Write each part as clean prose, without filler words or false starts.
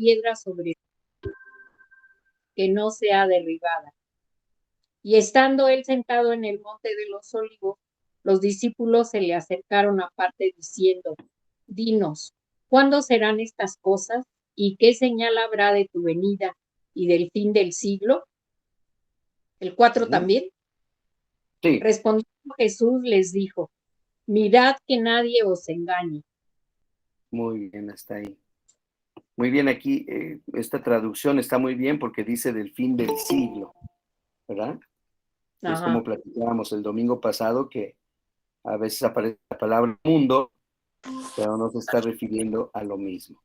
piedra sobre que no sea derribada. Y estando él sentado en el monte de los olivos, los discípulos se le acercaron aparte diciendo: Dinos, ¿cuándo serán estas cosas? ¿Y qué señal habrá de tu venida y del fin del siglo? El 4 también. Sí. Respondiendo Jesús les dijo: Mirad que nadie os engañe. Muy bien, hasta ahí. Muy bien, aquí esta traducción está muy bien porque dice del fin del siglo, ¿verdad? Ajá. Es como platicábamos el domingo pasado, que a veces aparece la palabra mundo, pero no se está refiriendo a lo mismo.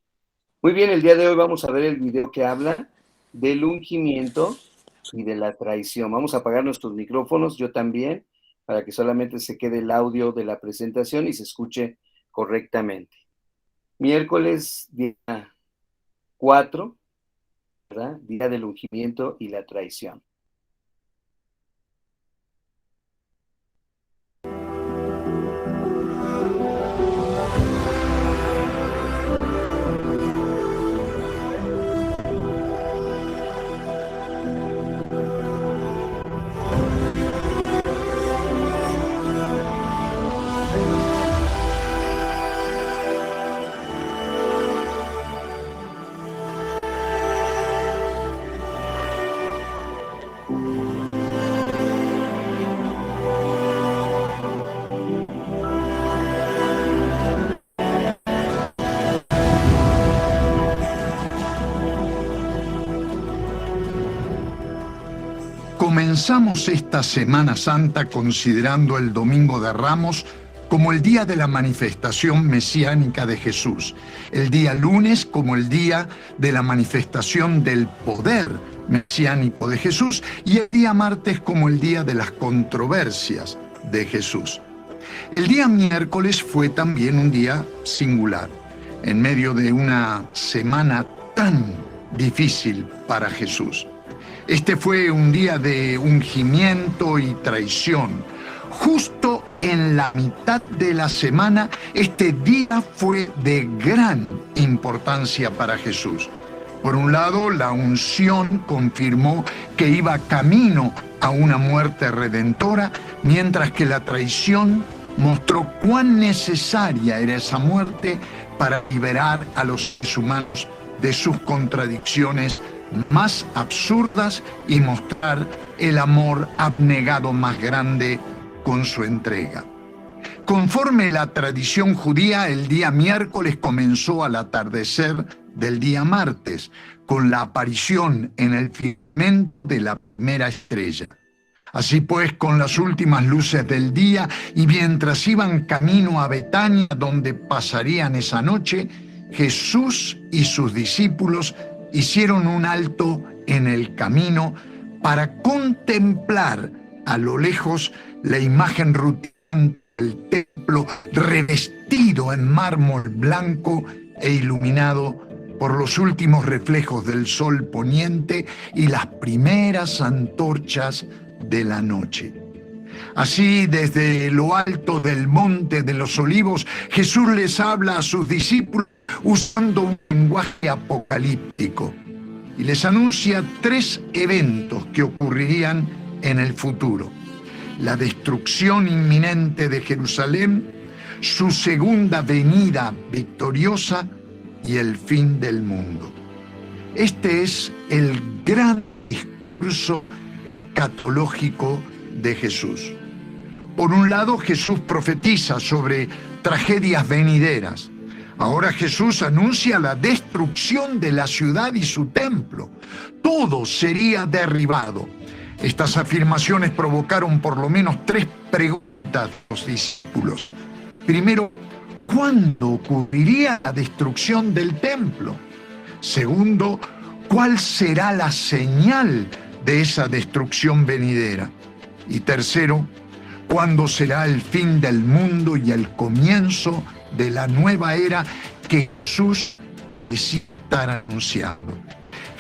Muy bien, el día de hoy vamos a ver el video que habla del ungimiento y de la traición. Vamos a apagar nuestros micrófonos, yo también, para que solamente se quede el audio de la presentación y se escuche correctamente. Miércoles, día 4, ¿verdad? Día del ungimiento y la traición. Comenzamos esta Semana Santa considerando el Domingo de Ramos como el día de la manifestación mesiánica de Jesús, el día lunes como el día de la manifestación del poder mesiánico de Jesús y el día martes como el día de las controversias de Jesús. El día miércoles fue también un día singular, en medio de una semana tan difícil para Jesús. Este fue un día de ungimiento y traición. Justo en la mitad de la semana, este día fue de gran importancia para Jesús. Por un lado, la unción confirmó que iba camino a una muerte redentora, mientras que la traición mostró cuán necesaria era esa muerte para liberar a los seres humanos de sus contradicciones más absurdas y mostrar el amor abnegado más grande con su entrega. Conforme la tradición judía, el día miércoles comenzó al atardecer del día martes, con la aparición en el firmamento de la primera estrella. Así pues, con las últimas luces del día y mientras iban camino a Betania, donde pasarían esa noche, Jesús y sus discípulos hicieron un alto en el camino para contemplar a lo lejos la imagen rutilante del templo revestido en mármol blanco e iluminado por los últimos reflejos del sol poniente y las primeras antorchas de la noche. Así, desde lo alto del monte de los olivos, Jesús les habla a sus discípulos usando un lenguaje apocalíptico y les anuncia 3 eventos que ocurrirían en el futuro: la destrucción inminente de Jerusalén, su segunda venida victoriosa y el fin del mundo. Este es el gran discurso escatológico de Jesús. Por un lado, Jesús profetiza sobre tragedias venideras. Ahora Jesús anuncia la destrucción de la ciudad y su templo. Todo sería derribado. Estas afirmaciones provocaron por lo menos 3 preguntas de los discípulos. Primero, ¿cuándo ocurriría la destrucción del templo? Segundo, ¿cuál será la señal de esa destrucción venidera? Y tercero, ¿cuándo será el fin del mundo y el comienzo de la nueva era que Jesús decía estar anunciando?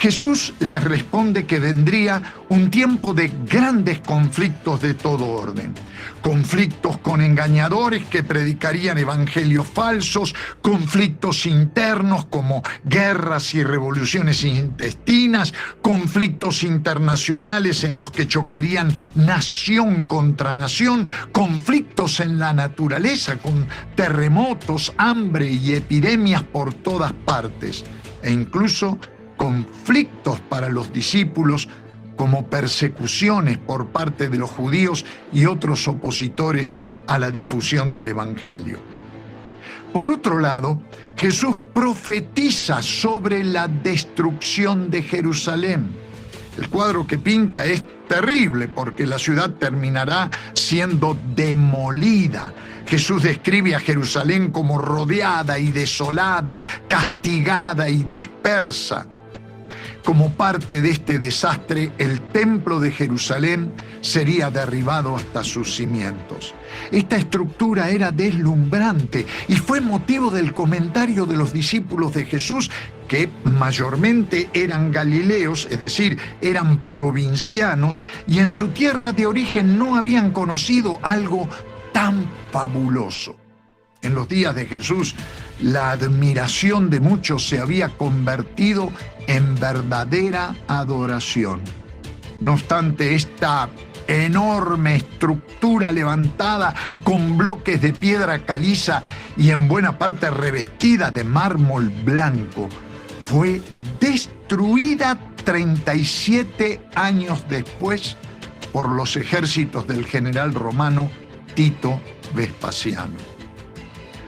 Jesús les responde que vendría un tiempo de grandes conflictos de todo orden. Conflictos con engañadores que predicarían evangelios falsos, conflictos internos como guerras y revoluciones intestinas, conflictos internacionales en los que chocarían nación contra nación, conflictos en la naturaleza con terremotos, hambre y epidemias por todas partes, e incluso conflictos para los discípulos como persecuciones por parte de los judíos y otros opositores a la difusión del evangelio. Por otro lado, Jesús profetiza sobre la destrucción de Jerusalén. El cuadro que pinta es terrible porque la ciudad terminará siendo demolida. Jesús describe a Jerusalén como rodeada y desolada, castigada y dispersa. Como parte de este desastre, el templo de Jerusalén sería derribado hasta sus cimientos. Esta estructura era deslumbrante y fue motivo del comentario de los discípulos de Jesús, que mayormente eran galileos, es decir, eran provincianos, y en su tierra de origen no habían conocido algo tan fabuloso. En los días de Jesús, la admiración de muchos se había convertido en verdadera adoración. No obstante, esta enorme estructura levantada con bloques de piedra caliza y en buena parte revestida de mármol blanco, fue destruida 37 años después por los ejércitos del general romano Tito Vespasiano.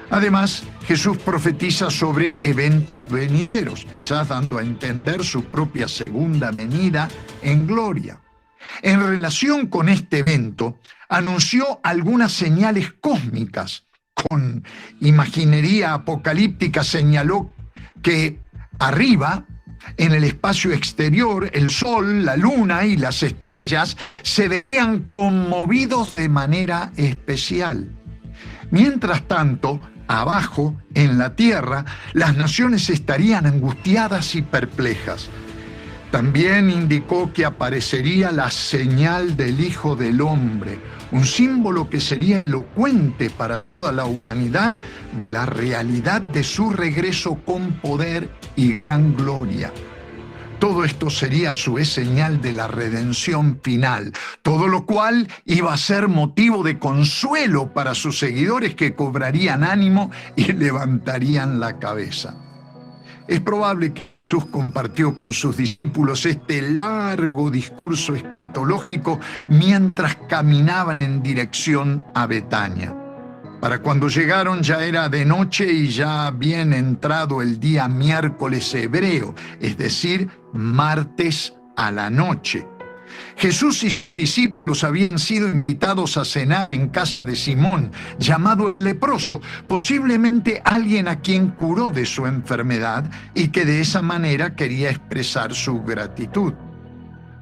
Además, Jesús profetiza sobre eventos venideros, quizás dando a entender su propia segunda venida en gloria. En relación con este evento, anunció algunas señales cósmicas. Con imaginería apocalíptica señaló que arriba, en el espacio exterior, el sol, la luna y las estrellas se veían conmovidos de manera especial. Mientras tanto, abajo, en la tierra, las naciones estarían angustiadas y perplejas. También indicó que aparecería la señal del Hijo del Hombre, un símbolo que sería elocuente para toda la humanidad, la realidad de su regreso con poder y gran gloria. Todo esto sería a su vez señal de la redención final, todo lo cual iba a ser motivo de consuelo para sus seguidores, que cobrarían ánimo y levantarían la cabeza. Es probable que Jesús compartió con sus discípulos este largo discurso escatológico mientras caminaban en dirección a Betania. Para cuando llegaron ya era de noche y ya habían entrado el día miércoles hebreo, es decir, martes a la noche. Jesús y sus discípulos habían sido invitados a cenar en casa de Simón, llamado el leproso, posiblemente alguien a quien curó de su enfermedad y que de esa manera quería expresar su gratitud.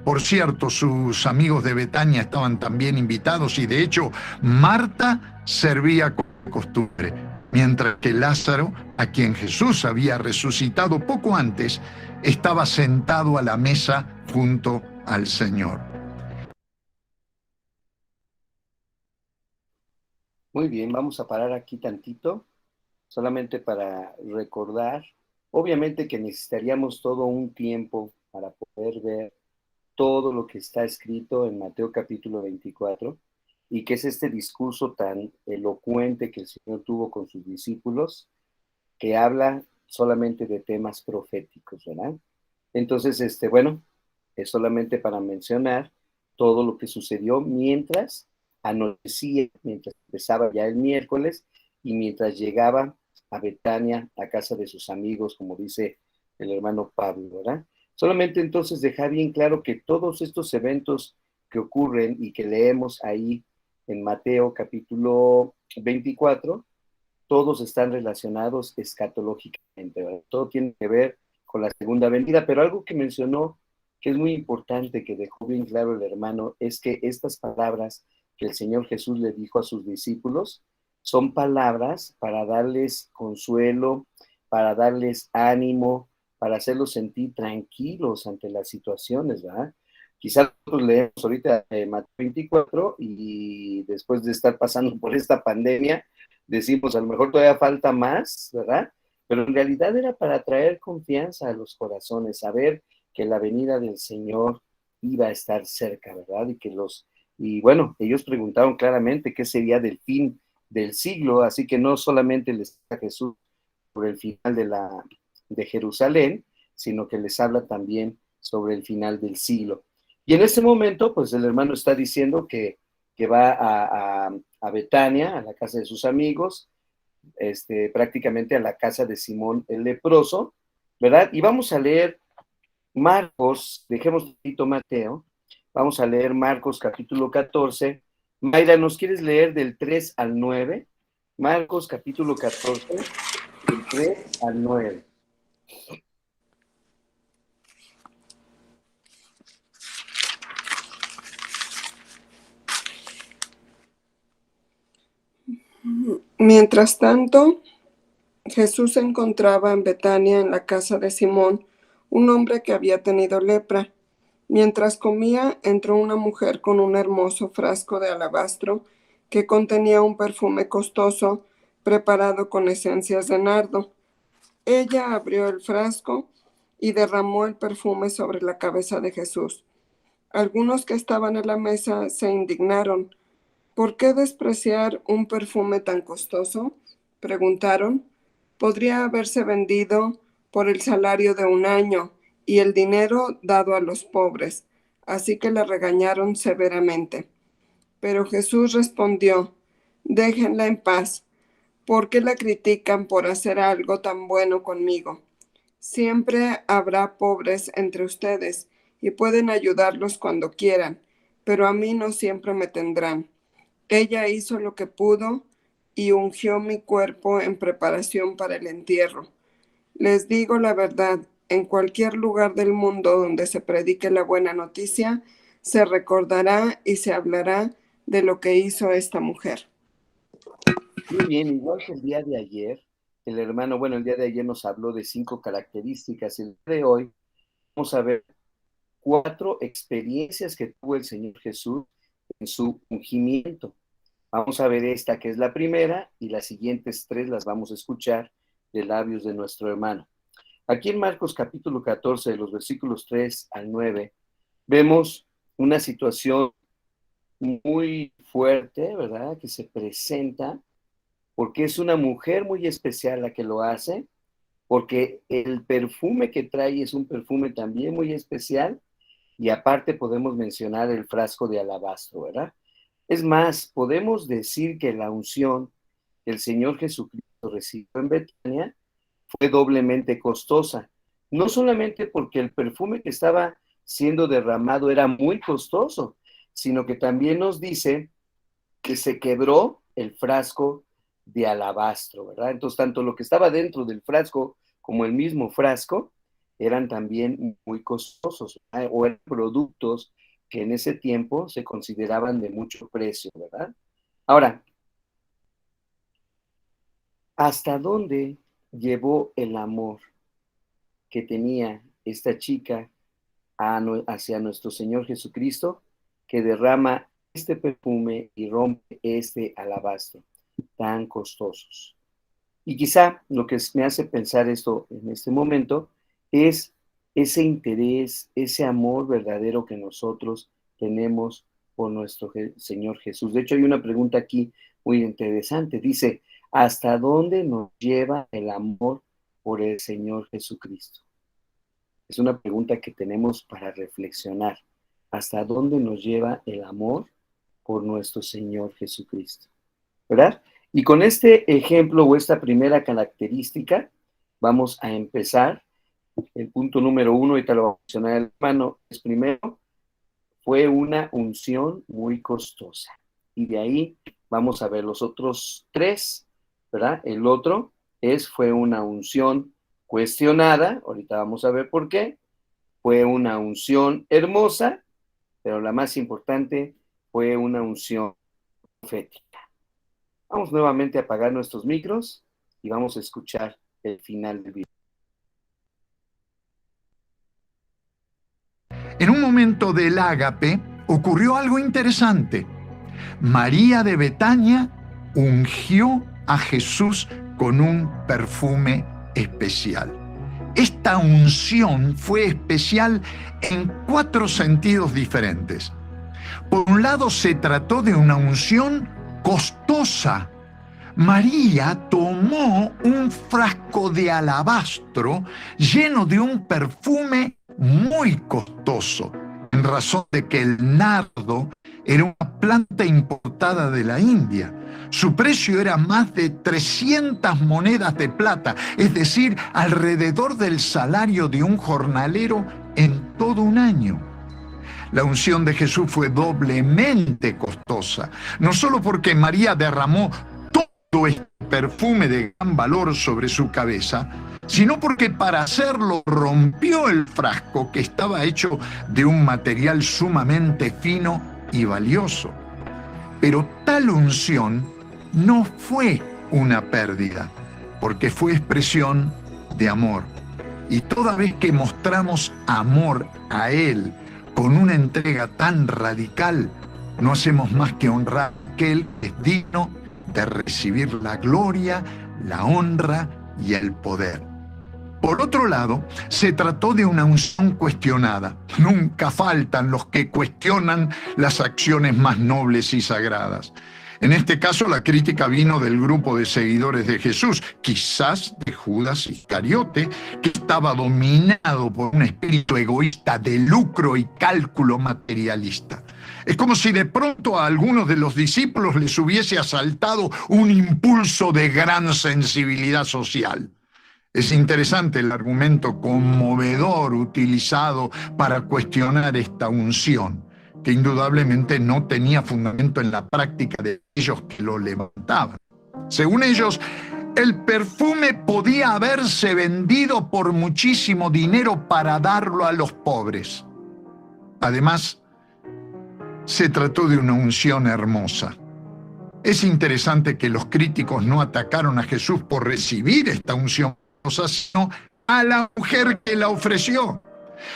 Por cierto, sus amigos de Betania estaban también invitados y de hecho Marta servía como de costumbre, mientras que Lázaro, a quien Jesús había resucitado poco antes, estaba sentado a la mesa junto al Señor. Muy bien, vamos a parar aquí tantito, solamente para recordar, obviamente que necesitaríamos todo un tiempo para poder ver todo lo que está escrito en Mateo capítulo 24, y que es este discurso tan elocuente que el Señor tuvo con sus discípulos, que habla solamente de temas proféticos, ¿verdad? Entonces, bueno, es solamente para mencionar todo lo que sucedió mientras anochecía, mientras empezaba ya el miércoles, y mientras llegaba a Betania, a casa de sus amigos, como dice el hermano Pablo, ¿verdad? Solamente entonces dejar bien claro que todos estos eventos que ocurren y que leemos ahí en Mateo capítulo 24, todos están relacionados escatológicamente, ¿verdad? Todo tiene que ver con la segunda venida, pero algo que mencionó que es muy importante, que dejó bien claro el hermano, es que estas palabras que el Señor Jesús le dijo a sus discípulos son palabras para darles consuelo, para darles ánimo, para hacerlos sentir tranquilos ante las situaciones, ¿verdad? Quizás nosotros leemos ahorita Mateo 24 y después de estar pasando por esta pandemia, decimos, a lo mejor todavía falta más, ¿verdad? Pero en realidad era para traer confianza a los corazones, saber que la venida del Señor iba a estar cerca, ¿verdad? Y bueno, ellos preguntaron claramente qué sería del fin del siglo, así que no solamente les habla Jesús sobre el final de Jerusalén, sino que les habla también sobre el final del siglo. Y en ese momento, pues el hermano está diciendo que va a Betania, a la casa de sus amigos, prácticamente a la casa de Simón el leproso, ¿verdad? Y vamos a leer Marcos, dejemos un poquito Mateo, vamos a leer Marcos capítulo 14. Mayra, ¿nos quieres leer del 3 al 9? Marcos capítulo 14, del 3 al 9. Mientras tanto, Jesús se encontraba en Betania, en la casa de Simón, un hombre que había tenido lepra. Mientras comía, entró una mujer con un hermoso frasco de alabastro que contenía un perfume costoso preparado con esencias de nardo. Ella abrió el frasco y derramó el perfume sobre la cabeza de Jesús. Algunos que estaban en la mesa se indignaron. ¿Por qué despreciar un perfume tan costoso?, preguntaron. Podría haberse vendido por el salario de un año y el dinero dado a los pobres. Así que la regañaron severamente. Pero Jesús respondió: déjenla en paz. ¿Por qué la critican por hacer algo tan bueno conmigo? Siempre habrá pobres entre ustedes y pueden ayudarlos cuando quieran, pero a mí no siempre me tendrán. Ella hizo lo que pudo y ungió mi cuerpo en preparación para el entierro. Les digo la verdad, en cualquier lugar del mundo donde se predique la buena noticia, se recordará y se hablará de lo que hizo esta mujer. Muy bien, igual que el día de ayer, el hermano, bueno, el día de ayer nos habló de 5 características. El día de hoy vamos a ver 4 experiencias que tuvo el Señor Jesús en su ungimiento. Vamos a ver esta que es la primera y las siguientes 3 las vamos a escuchar de labios de nuestro hermano. Aquí en Marcos capítulo 14, de los versículos 3 al 9, vemos una situación muy fuerte, ¿verdad? Que se presenta porque es una mujer muy especial la que lo hace, porque el perfume que trae es un perfume también muy especial y aparte podemos mencionar el frasco de alabastro, ¿verdad? Es más, podemos decir que la unción que el Señor Jesucristo recibió en Betania fue doblemente costosa. No solamente porque el perfume que estaba siendo derramado era muy costoso, sino que también nos dice que se quebró el frasco de alabastro, ¿verdad? Entonces, tanto lo que estaba dentro del frasco como el mismo frasco eran también muy costosos, ¿verdad? O eran productos que en ese tiempo se consideraban de mucho precio, ¿verdad? Ahora, ¿hasta dónde llevó el amor que tenía esta chica hacia nuestro Señor Jesucristo, que derrama este perfume y rompe este alabastro tan costosos? Y quizá lo que me hace pensar esto en este momento es ese interés, ese amor verdadero que nosotros tenemos por nuestro Señor Jesús. De hecho, hay una pregunta aquí muy interesante. Dice, ¿hasta dónde nos lleva el amor por el Señor Jesucristo? Es una pregunta que tenemos para reflexionar. ¿Hasta dónde nos lleva el amor por nuestro Señor Jesucristo? ¿Verdad? Y con este ejemplo o esta primera característica, vamos a empezar. El punto número 1, ahorita lo va a mencionar el hermano, es primero, fue una unción muy costosa. Y de ahí vamos a ver los otros 3, ¿verdad? El otro fue una unción cuestionada, ahorita vamos a ver por qué. Fue una unción hermosa, pero la más importante fue una unción profética. Vamos nuevamente a apagar nuestros micros y vamos a escuchar el final del video. En un momento del ágape ocurrió algo interesante. María de Betania ungió a Jesús con un perfume especial. Esta unción fue especial en 4 sentidos diferentes. Por un lado, se trató de una unción costosa. María tomó un frasco de alabastro lleno de un perfume muy costoso, en razón de que el nardo era una planta importada de la India. Su precio era más de 300 monedas de plata, es decir, alrededor del salario de un jornalero en todo un año. La unción de Jesús fue doblemente costosa, no solo porque María derramó todo este perfume de gran valor sobre su cabeza, sino porque para hacerlo rompió el frasco, que estaba hecho de un material sumamente fino y valioso. Pero tal unción no fue una pérdida, porque fue expresión de amor. Y toda vez que mostramos amor a Él con una entrega tan radical, no hacemos más que honrar a aquel que es digno de recibir la gloria, la honra y el poder. Por otro lado, se trató de una unción cuestionada. Nunca faltan los que cuestionan las acciones más nobles y sagradas. En este caso, la crítica vino del grupo de seguidores de Jesús, quizás de Judas Iscariote, que estaba dominado por un espíritu egoísta de lucro y cálculo materialista. Es como si de pronto a algunos de los discípulos les hubiese asaltado un impulso de gran sensibilidad social. Es interesante el argumento conmovedor utilizado para cuestionar esta unción, que indudablemente no tenía fundamento en la práctica de ellos que lo levantaban. Según ellos, el perfume podía haberse vendido por muchísimo dinero para darlo a los pobres. Además, se trató de una unción hermosa. Es interesante que los críticos no atacaron a Jesús por recibir esta unción, sino a la mujer que la ofreció.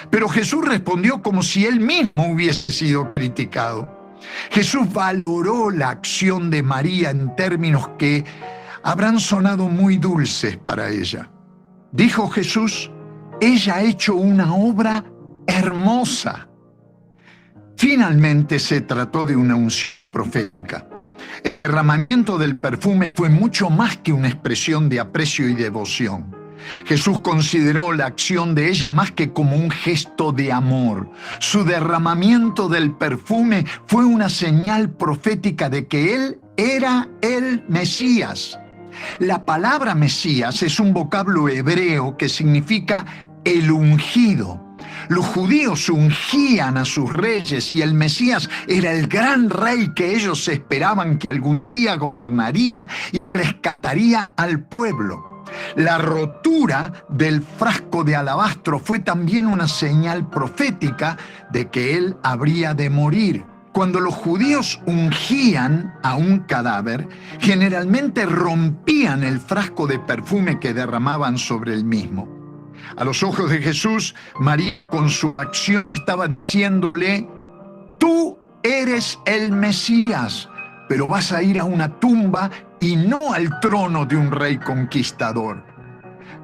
Pero Jesús respondió como si él mismo hubiese sido criticado. Jesús valoró la acción de María en términos que habrán sonado muy dulces para ella. Dijo Jesús: ella ha hecho una obra hermosa. Finalmente se trató de una unción profética. El derramamiento del perfume fue mucho más que una expresión de aprecio y devoción. Jesús consideró la acción de ella más que como un gesto de amor. Su derramamiento del perfume fue una señal profética de que Él era el Mesías. La palabra Mesías es un vocablo hebreo que significa el ungido. Los judíos ungían a sus reyes y el Mesías era el gran rey que ellos esperaban que algún día gobernaría y rescataría al pueblo. La rotura del frasco de alabastro fue también una señal profética de que él habría de morir. Cuando los judíos ungían a un cadáver, generalmente rompían el frasco de perfume que derramaban sobre el mismo. A los ojos de Jesús, María con su acción estaba diciéndole: tú eres el Mesías, pero vas a ir a una tumba y no al trono de un rey conquistador.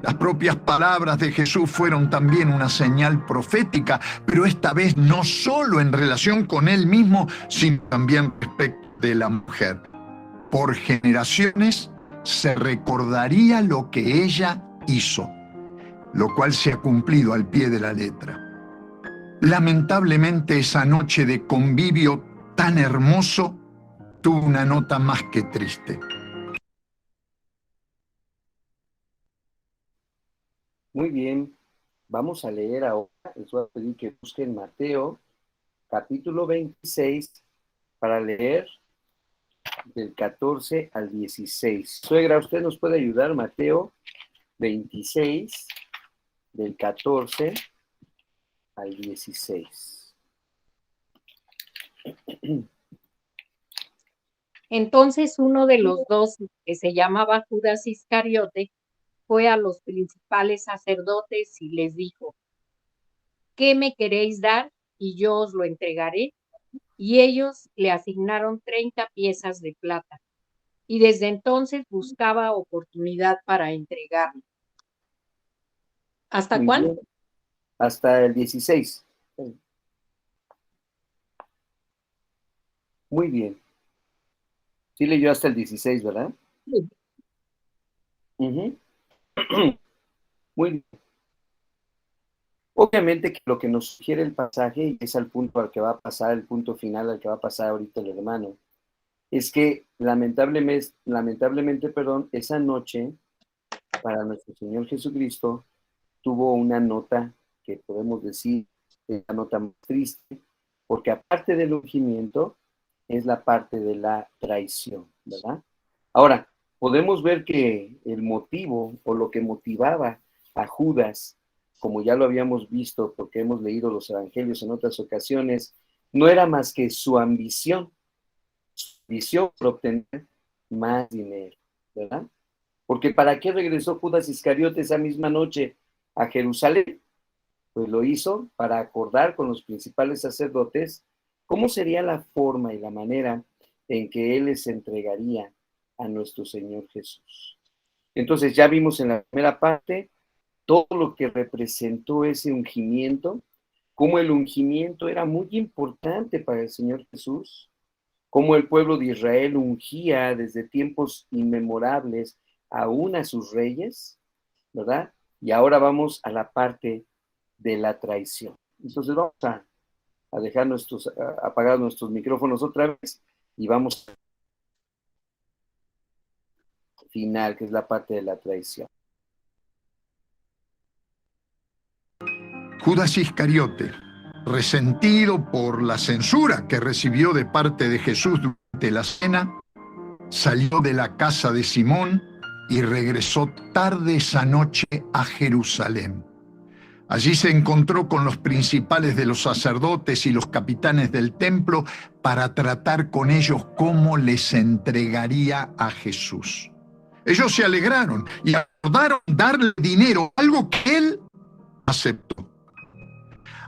Las propias palabras de Jesús fueron también una señal profética, pero esta vez no solo en relación con él mismo, sino también respecto de la mujer. Por generaciones se recordaría lo que ella hizo, lo cual se ha cumplido al pie de la letra. Lamentablemente, esa noche de convivio tan hermoso tuvo una nota más que triste. Muy bien, vamos a leer ahora. Les voy a pedir que busquen Mateo, capítulo 26, para leer del 14 al 16. Suegra, ¿usted nos puede ayudar? Mateo 26, del 14 al 16. Entonces uno de los 12, que se llamaba Judas Iscariote, fue a los principales sacerdotes y les dijo: ¿qué me queréis dar? y yo os lo entregaré. Y ellos le asignaron 30 piezas de plata. Y desde entonces buscaba oportunidad para entregarlo. ¿Hasta Muy cuándo? bien. Hasta el 16. Muy bien. Sí leyó hasta el 16, ¿verdad? Sí. Ujú. Muy bien. Obviamente que lo que nos sugiere el pasaje, y es al punto al que va a pasar, el punto final al que va a pasar ahorita el hermano, es que lamentablemente, esa noche para nuestro Señor Jesucristo tuvo una nota que podemos decir es la nota más triste, porque aparte del ungimiento es la parte de la traición, ¿verdad? Ahora, podemos ver que el motivo o lo que motivaba a Judas, como ya lo habíamos visto porque hemos leído los evangelios en otras ocasiones, no era más que su ambición por obtener más dinero, ¿verdad? Porque ¿para qué regresó Judas Iscariote esa misma noche a Jerusalén? Pues lo hizo para acordar con los principales sacerdotes cómo sería la forma y la manera en que él les entregaría a nuestro Señor Jesús. Entonces ya vimos en la primera parte todo lo que representó ese ungimiento, cómo el ungimiento era muy importante para el Señor Jesús, cómo el pueblo de Israel ungía desde tiempos inmemorables aún a sus reyes, ¿verdad? Y ahora vamos a la parte de la traición. Entonces vamos a dejar apagar nuestros micrófonos otra vez y vamos al final, que es la parte de la traición. Judas Iscariote, resentido por la censura que recibió de parte de Jesús durante la cena, salió de la casa de Simón y regresó tarde esa noche a Jerusalén. Allí se encontró con los principales de los sacerdotes y los capitanes del templo para tratar con ellos cómo les entregaría a Jesús. Ellos se alegraron y acordaron darle dinero, algo que él aceptó.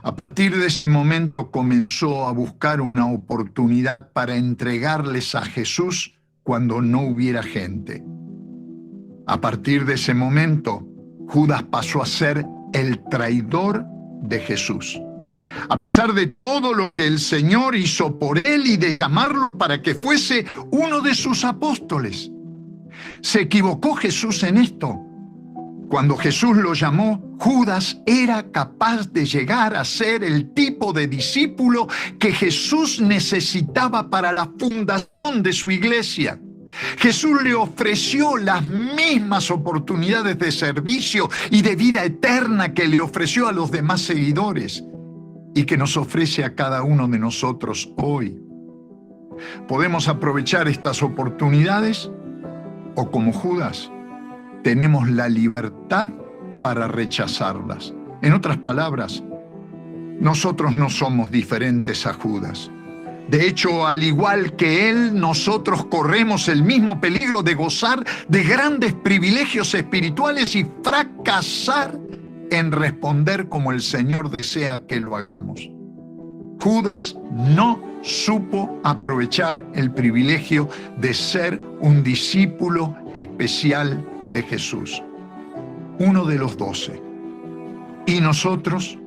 A partir de ese momento comenzó a buscar una oportunidad para entregarles a Jesús cuando no hubiera gente. A partir de ese momento, Judas pasó a ser el traidor de Jesús. A pesar de todo lo que el Señor hizo por él y de llamarlo para que fuese uno de sus apóstoles. ¿Se equivocó Jesús en esto? Cuando Jesús lo llamó, Judas era capaz de llegar a ser el tipo de discípulo que Jesús necesitaba para la fundación de su iglesia. Jesús le ofreció las mismas oportunidades de servicio y de vida eterna que le ofreció a los demás seguidores y que nos ofrece a cada uno de nosotros hoy. ¿Podemos aprovechar estas oportunidades? ¿O como Judas, tenemos la libertad para rechazarlas? En otras palabras, nosotros no somos diferentes a Judas. De hecho, al igual que él, nosotros corremos el mismo peligro de gozar de grandes privilegios espirituales y fracasar en responder como el Señor desea que lo hagamos. Judas no supo aprovechar el privilegio de ser un discípulo especial de Jesús, uno de los 12. Y nosotros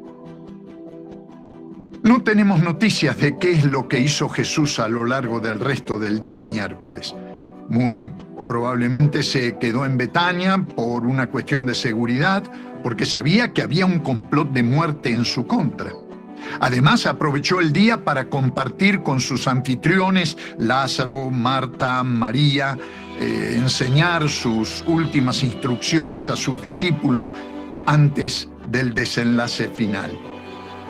no tenemos noticias de qué es lo que hizo Jesús a lo largo del resto del miércoles. Muy probablemente se quedó en Betania por una cuestión de seguridad, porque sabía que había un complot de muerte en su contra. Además, aprovechó el día para compartir con sus anfitriones, Lázaro, Marta, María, enseñar sus últimas instrucciones a sus discípulos antes del desenlace final.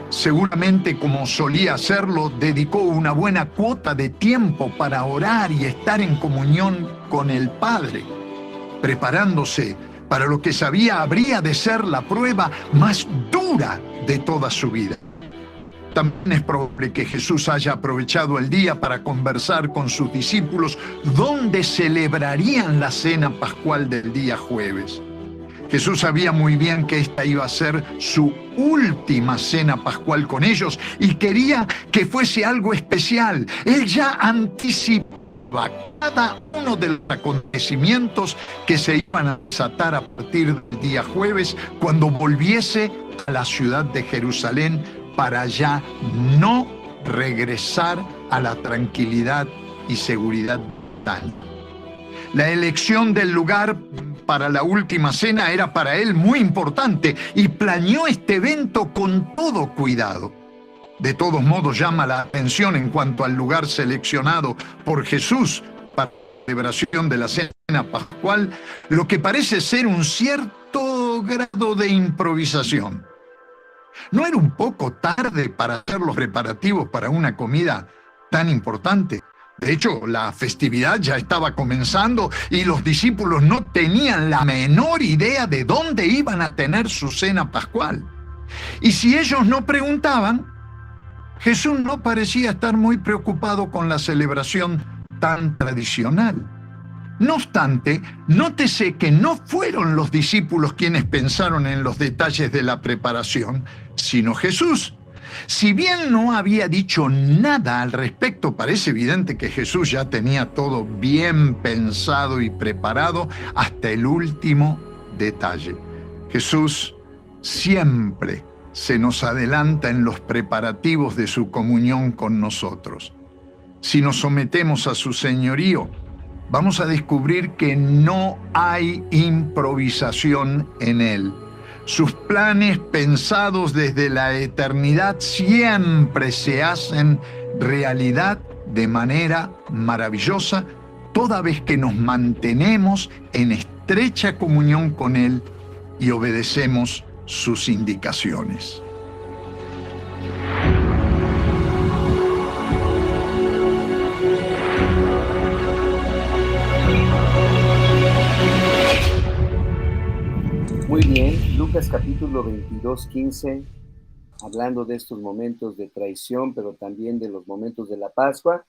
Seguramente, como solía hacerlo, dedicó una buena cuota de tiempo para orar y estar en comunión con el Padre, preparándose para lo que sabía habría de ser la prueba más dura de toda su vida. También es probable que Jesús haya aprovechado el día para conversar con sus discípulos dónde celebrarían la cena pascual del día jueves. Jesús sabía muy bien que esta iba a ser su última cena pascual con ellos y quería que fuese algo especial. Él ya anticipaba cada uno de los acontecimientos que se iban a desatar a partir del día jueves cuando volviese a la ciudad de Jerusalén para ya no regresar a la tranquilidad y seguridad tal. La elección del lugar para la última cena era para él muy importante y planeó este evento con todo cuidado. De todos modos, llama la atención en cuanto al lugar seleccionado por Jesús para la celebración de la cena pascual, lo que parece ser un cierto grado de improvisación. ¿No era un poco tarde para hacer los preparativos para una comida tan importante? De hecho, la festividad ya estaba comenzando y los discípulos no tenían la menor idea de dónde iban a tener su cena pascual. Y si ellos no preguntaban, Jesús no parecía estar muy preocupado con la celebración tan tradicional. No obstante, nótese que no fueron los discípulos quienes pensaron en los detalles de la preparación, sino Jesús. Si bien no había dicho nada al respecto, parece evidente que Jesús ya tenía todo bien pensado y preparado hasta el último detalle. Jesús siempre se nos adelanta en los preparativos de su comunión con nosotros. Si nos sometemos a su señorío, vamos a descubrir que no hay improvisación en él. Sus planes pensados desde la eternidad siempre se hacen realidad de manera maravillosa, toda vez que nos mantenemos en estrecha comunión con él y obedecemos sus indicaciones. Muy bien, Lucas capítulo 22, 15, hablando de estos momentos de traición, pero también de los momentos de la Pascua,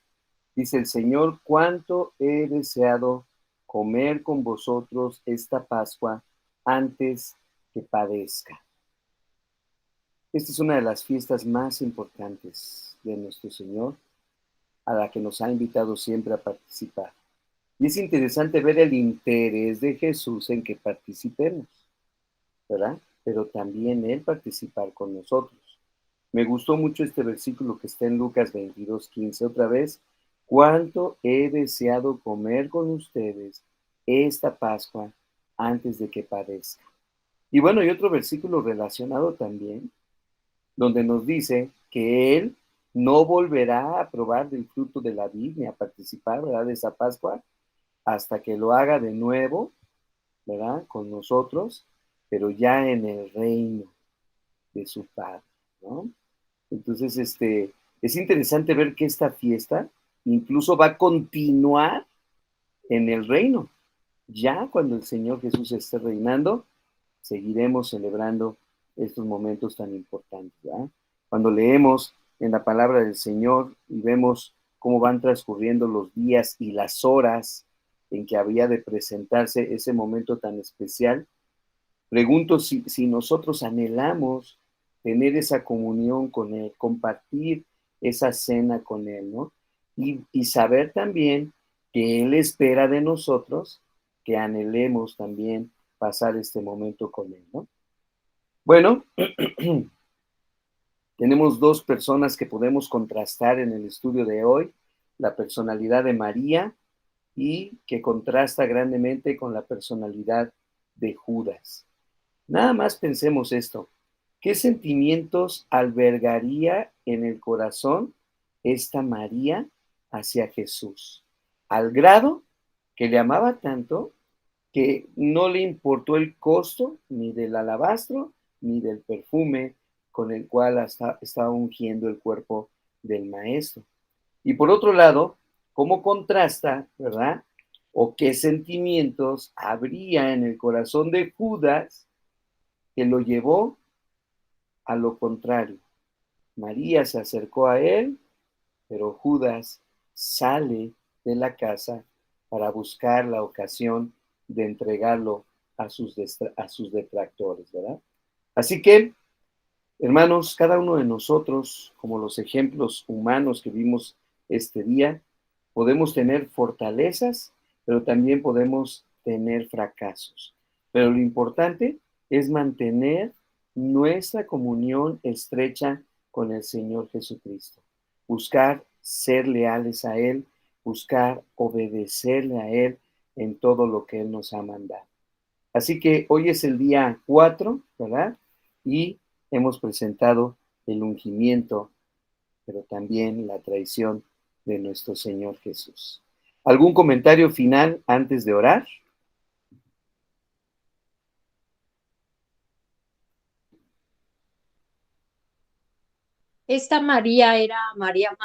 dice el Señor: cuánto he deseado comer con vosotros esta Pascua antes que padezca. Esta es una de las fiestas más importantes de nuestro Señor, a la que nos ha invitado siempre a participar. Y es interesante ver el interés de Jesús en que participemos, ¿verdad? Pero también Él participar con nosotros. Me gustó mucho este versículo que está en Lucas 22, 15, otra vez: cuánto he deseado comer con ustedes esta Pascua antes de que padezca. Y bueno, y otro versículo relacionado también, donde nos dice que Él no volverá a probar del fruto de la vid ni a participar, ¿verdad?, de esa Pascua, hasta que lo haga de nuevo, ¿verdad?, con nosotros, pero ya en el reino de su Padre, ¿no? Entonces, es interesante ver que esta fiesta incluso va a continuar en el reino. Ya cuando el Señor Jesús esté reinando, seguiremos celebrando estos momentos tan importantes, ¿verdad? Cuando leemos en la palabra del Señor y vemos cómo van transcurriendo los días y las horas en que había de presentarse ese momento tan especial, pregunto si nosotros anhelamos tener esa comunión con Él, compartir esa cena con Él, ¿no? Y saber también que Él espera de nosotros que anhelemos también pasar este momento con Él, ¿no? Bueno, tenemos dos personas que podemos contrastar en el estudio de hoy: la personalidad de María, y que contrasta grandemente con la personalidad de Judas. Nada más pensemos esto: ¿qué sentimientos albergaría en el corazón esta María hacia Jesús? Al grado que le amaba tanto que no le importó el costo ni del alabastro ni del perfume con el cual estaba ungiendo el cuerpo del Maestro. Y por otro lado, ¿cómo contrasta, verdad? ¿O qué sentimientos habría en el corazón de Judas que lo llevó a lo contrario? María se acercó a él, pero Judas sale de la casa para buscar la ocasión de entregarlo a sus detractores, ¿verdad? Así que, hermanos, cada uno de nosotros, como los ejemplos humanos que vimos este día, podemos tener fortalezas, pero también podemos tener fracasos. Pero lo importante es mantener nuestra comunión estrecha con el Señor Jesucristo. Buscar ser leales a Él, buscar obedecerle a Él en todo lo que Él nos ha mandado. Así que hoy es el día 4, ¿verdad? Y hemos presentado el ungimiento, pero también la traición de nuestro Señor Jesús. ¿Algún comentario final antes de orar? Esta María era María